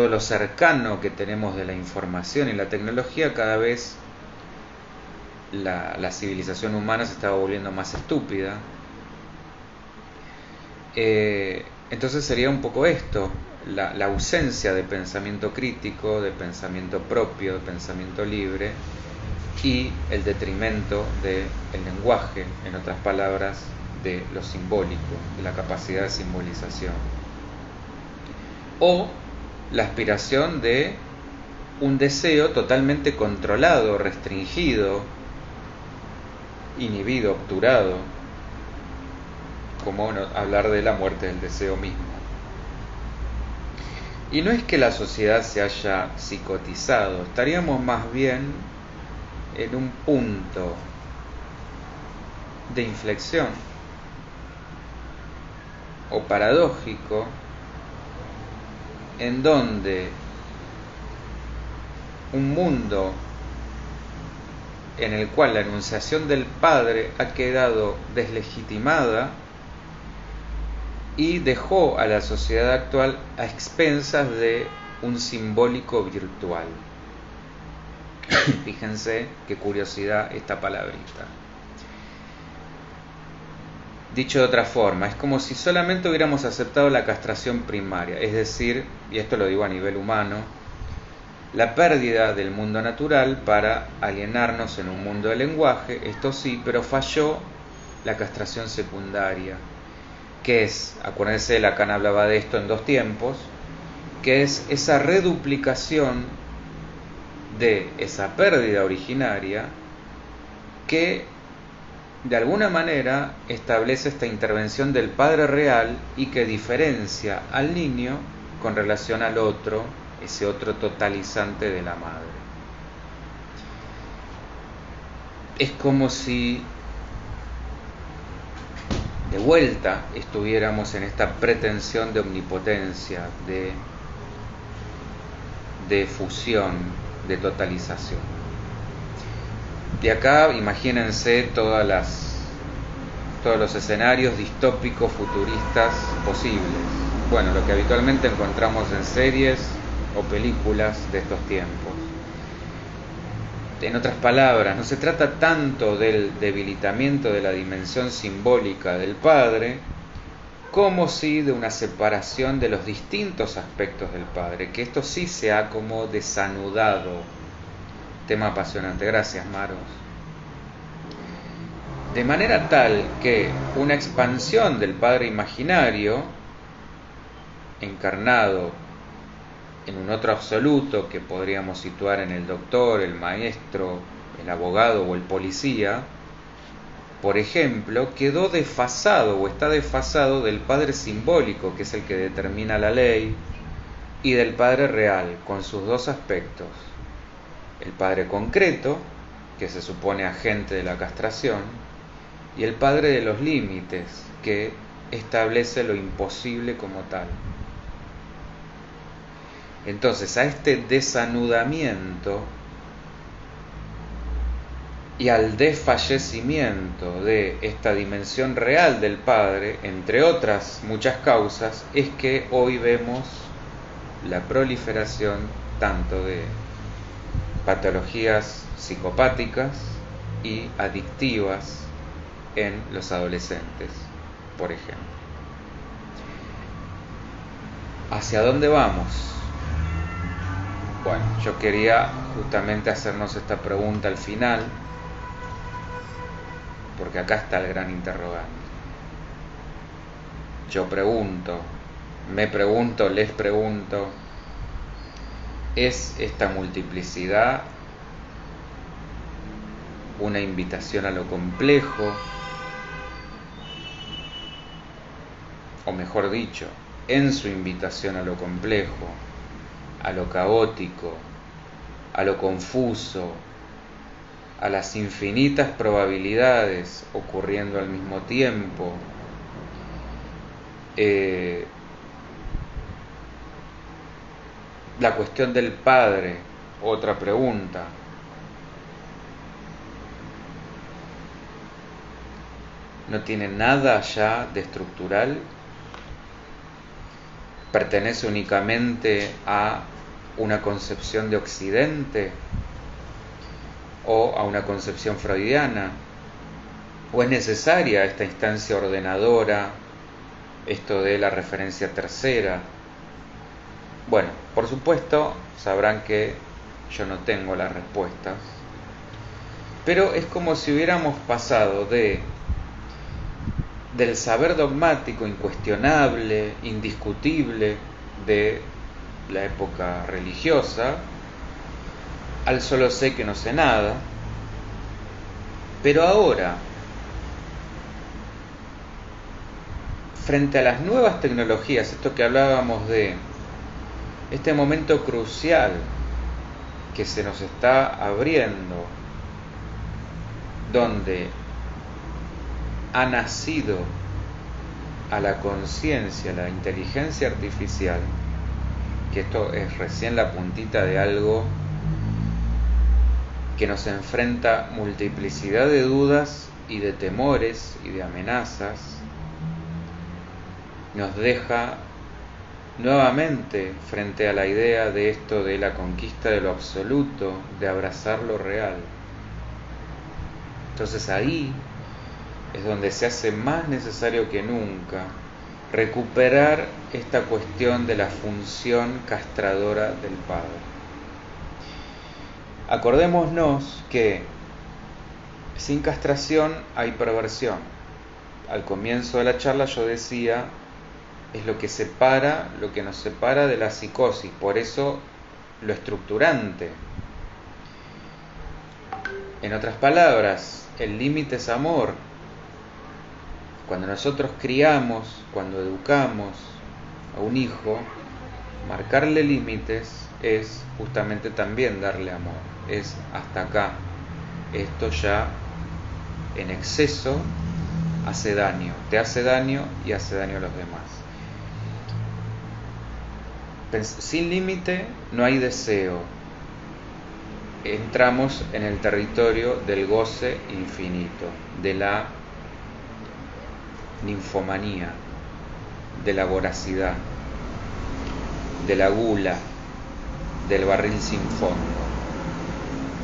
lo cercano que tenemos de la información y la tecnología, cada vez la civilización humana se estaba volviendo más estúpida. Entonces sería un poco esto, la ausencia de pensamiento crítico, de pensamiento propio, de pensamiento libre, y el detrimento del lenguaje, en otras palabras, de lo simbólico, de la capacidad de simbolización. O la aspiración de un deseo totalmente controlado, restringido, inhibido, obturado, como hablar de la muerte del deseo mismo. Y no es que la sociedad se haya psicotizado, estaríamos más bien en un punto de inflexión o paradójico en donde un mundo en el cual la enunciación del Padre ha quedado deslegitimada y dejó a la sociedad actual a expensas de un simbólico virtual. Fíjense qué curiosidad esta palabrita. Dicho de otra forma, es como si solamente hubiéramos aceptado la castración primaria, es decir, y esto lo digo a nivel humano, la pérdida del mundo natural para alienarnos en un mundo de lenguaje, esto sí, pero falló la castración secundaria, que es, acuérdense, Lacan hablaba de esto en dos tiempos, que es esa reduplicación de esa pérdida originaria que de alguna manera establece esta intervención del padre real y que diferencia al niño con relación al otro, ese otro totalizante de la madre. Es como si de vuelta estuviéramos en esta pretensión de omnipotencia, de fusión, de totalización. De acá imagínense todos los escenarios distópicos futuristas posibles. Bueno, lo que habitualmente encontramos en series o películas de estos tiempos. En otras palabras, no se trata tanto del debilitamiento de la dimensión simbólica del Padre, como sí de una separación de los distintos aspectos del Padre, que esto sí se ha como desanudado. Tema apasionante, gracias Maros. De manera tal que una expansión del Padre imaginario, encarnado en un otro absoluto que podríamos situar en el doctor, el maestro, el abogado o el policía, por ejemplo, quedó desfasado o está desfasado del Padre simbólico, que es el que determina la ley, y del Padre real, con sus dos aspectos. El Padre concreto, que se supone agente de la castración, y el Padre de los límites, que establece lo imposible como tal. Entonces, a este desanudamiento y al desfallecimiento de esta dimensión real del Padre, entre otras muchas causas, es que hoy vemos la proliferación tanto de patologías psicopáticas y adictivas en los adolescentes, por ejemplo. ¿Hacia dónde vamos? Bueno, yo quería justamente hacernos esta pregunta al final, porque acá está el gran interrogante. Yo pregunto, me pregunto, les pregunto, ¿es esta multiplicidad una invitación a lo complejo? O mejor dicho, en su invitación a lo complejo, a lo caótico, a lo confuso, a las infinitas probabilidades ocurriendo al mismo tiempo, la cuestión del Padre, otra pregunta. ¿No tiene nada ya de estructural? ¿Pertenece únicamente a una concepción de Occidente o a una concepción freudiana? ¿O es necesaria esta instancia ordenadora, esto de la referencia tercera? Bueno, por supuesto, sabrán que yo no tengo las respuestas, pero es como si hubiéramos pasado del saber dogmático, incuestionable, indiscutible de la época religiosa, al solo sé que no sé nada. Pero ahora, frente a las nuevas tecnologías, esto que hablábamos de este momento crucial que se nos está abriendo, donde ha nacido a la conciencia, la inteligencia artificial, que esto es recién la puntita de algo que nos enfrenta multiplicidad de dudas y de temores y de amenazas, nos deja nuevamente frente a la idea de esto de la conquista de lo absoluto, de abrazar lo real. Entonces ahí es donde se hace más necesario que nunca recuperar esta cuestión de la función castradora del Padre. Acordémonos que sin castración hay perversión. Al comienzo de la charla yo decía, es lo que separa, lo que nos separa de la psicosis, por eso lo estructurante. En otras palabras, el límite es amor. Cuando nosotros criamos, cuando educamos a un hijo, marcarle límites es justamente también darle amor. Es hasta acá. Esto ya en exceso hace daño, te hace daño y hace daño a los demás. Sin límite no hay deseo. Entramos en el territorio del goce infinito, de la ninfomanía, de la voracidad, de la gula, del barril sin fondo,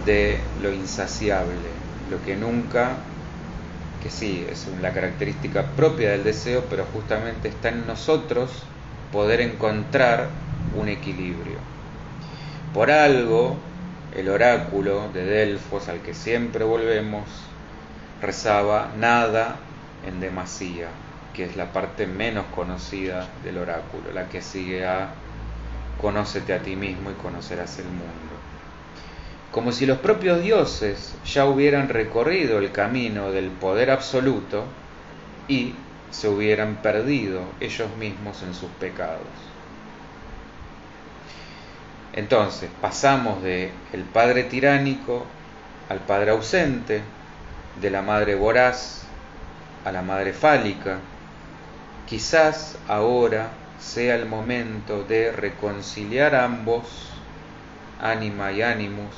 de lo insaciable, lo que nunca, que sí, es la característica propia del deseo, pero justamente está en nosotros poder encontrar un equilibrio. Por algo, el oráculo de Delfos, al que siempre volvemos, rezaba nada en demasía, que es la parte menos conocida del oráculo, la que sigue a conócete a ti mismo y conocerás el mundo. Como si los propios dioses ya hubieran recorrido el camino del poder absoluto y se hubieran perdido ellos mismos en sus pecados. Entonces, pasamos de el padre tiránico al padre ausente, de la madre voraz a la madre fálica. Quizás ahora sea el momento de reconciliar ambos, ánima y animus,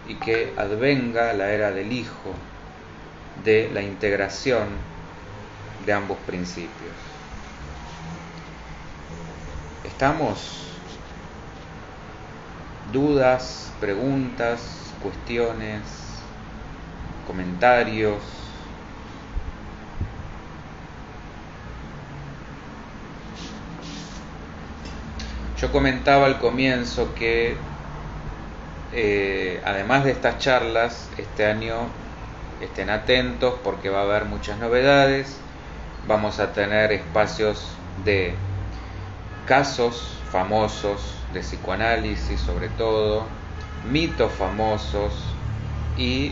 y que advenga la era del Hijo, de la integración de ambos principios. ¿Estamos? ¿Dudas, preguntas, cuestiones, comentarios? Yo comentaba al comienzo que además de estas charlas, este año estén atentos porque va a haber muchas novedades. Vamos a tener espacios de casos famosos de psicoanálisis, sobre todo, mitos famosos y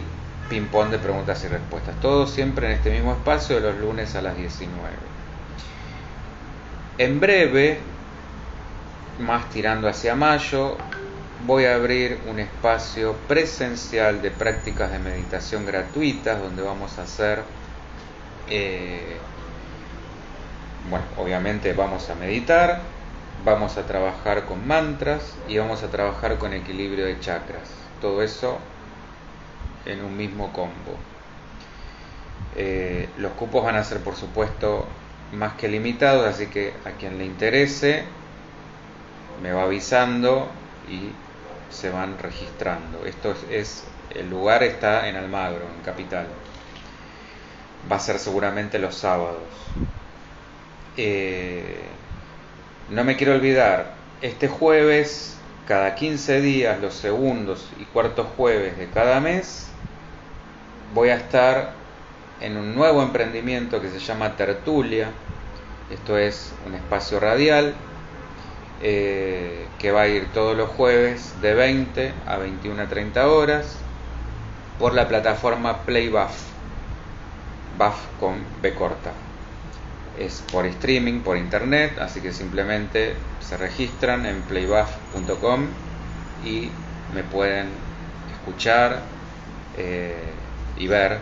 ping-pong de preguntas y respuestas. Todo siempre en este mismo espacio de los lunes a las 19. En breve, más tirando hacia mayo, voy a abrir un espacio presencial de prácticas de meditación gratuitas donde vamos a hacer, obviamente vamos a meditar, vamos a trabajar con mantras y vamos a trabajar con equilibrio de chakras. Todo eso en un mismo combo. Los cupos van a ser, por supuesto, más que limitados, así que a quien le interese me va avisando y se van registrando. El lugar está en Almagro, en Capital. Va a ser seguramente los sábados. No me quiero olvidar, este jueves, cada 15 días, los segundos y cuartos jueves de cada mes, voy a estar en un nuevo emprendimiento que se llama Tertulia. Esto es un espacio radial que va a ir todos los jueves de 20 a 21 a 30 horas por la plataforma PlayBuff, Buff con B corta. Es por streaming, por internet, así que simplemente se registran en playbuff.com y me pueden escuchar y ver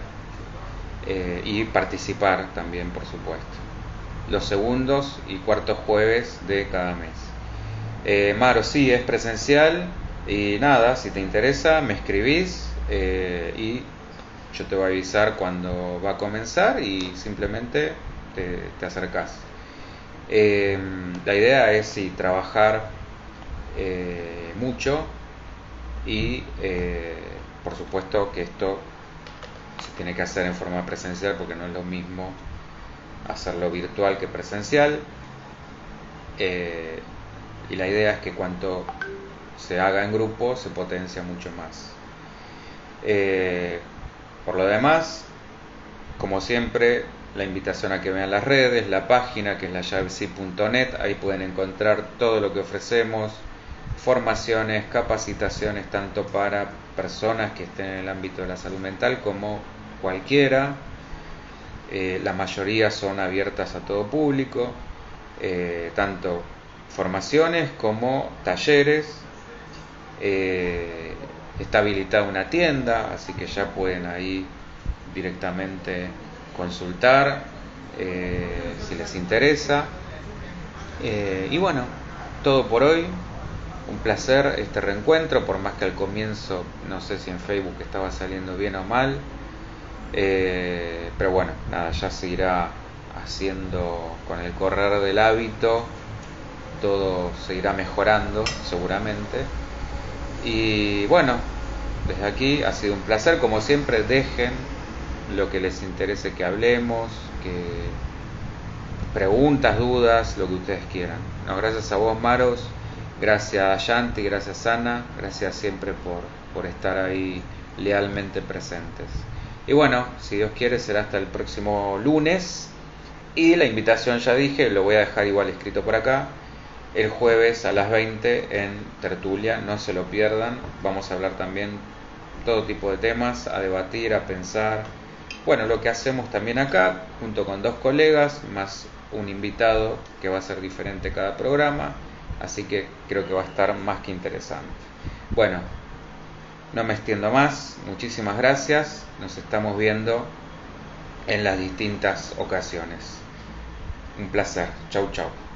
y participar también, por supuesto, los segundos y cuartos jueves de cada mes. Maro, sí, es presencial y nada, si te interesa me escribís y yo te voy a avisar cuando va a comenzar y simplemente te acercás. La idea es trabajar mucho y por supuesto que esto se tiene que hacer en forma presencial porque no es lo mismo hacerlo virtual que presencial. Y la idea es que cuanto se haga en grupo se potencia mucho más. Por lo demás, como siempre, la invitación a que vean las redes, la página que es layavepsi.net, ahí pueden encontrar todo lo que ofrecemos, formaciones, capacitaciones tanto para personas que estén en el ámbito de la salud mental como cualquiera. La mayoría son abiertas a todo público, tanto formaciones como talleres. Está habilitada una tienda, así que ya pueden ahí directamente consultar si les interesa. Y bueno, todo por hoy. Un placer este reencuentro, por más que al comienzo no sé si en Facebook estaba saliendo bien o mal, pero bueno, nada, ya se irá haciendo con el correr del hábito, todo se irá mejorando seguramente. Y bueno, desde aquí ha sido un placer, como siempre dejen lo que les interese que hablemos, que preguntas, dudas, lo que ustedes quieran. No, gracias a vos, Maros, gracias Yanti, gracias Ana, gracias siempre por estar ahí lealmente presentes. Y bueno, si Dios quiere será hasta el próximo lunes. Y la invitación ya dije, lo voy a dejar igual escrito por acá, el jueves a las 20 en Tertulia, no se lo pierdan. Vamos a hablar también todo tipo de temas, a debatir, a pensar. Bueno, lo que hacemos también acá, junto con 2 colegas, más un invitado que va a ser diferente cada programa, así que creo que va a estar más que interesante. Bueno, no me extiendo más, muchísimas gracias, nos estamos viendo en las distintas ocasiones. Un placer, chau chau.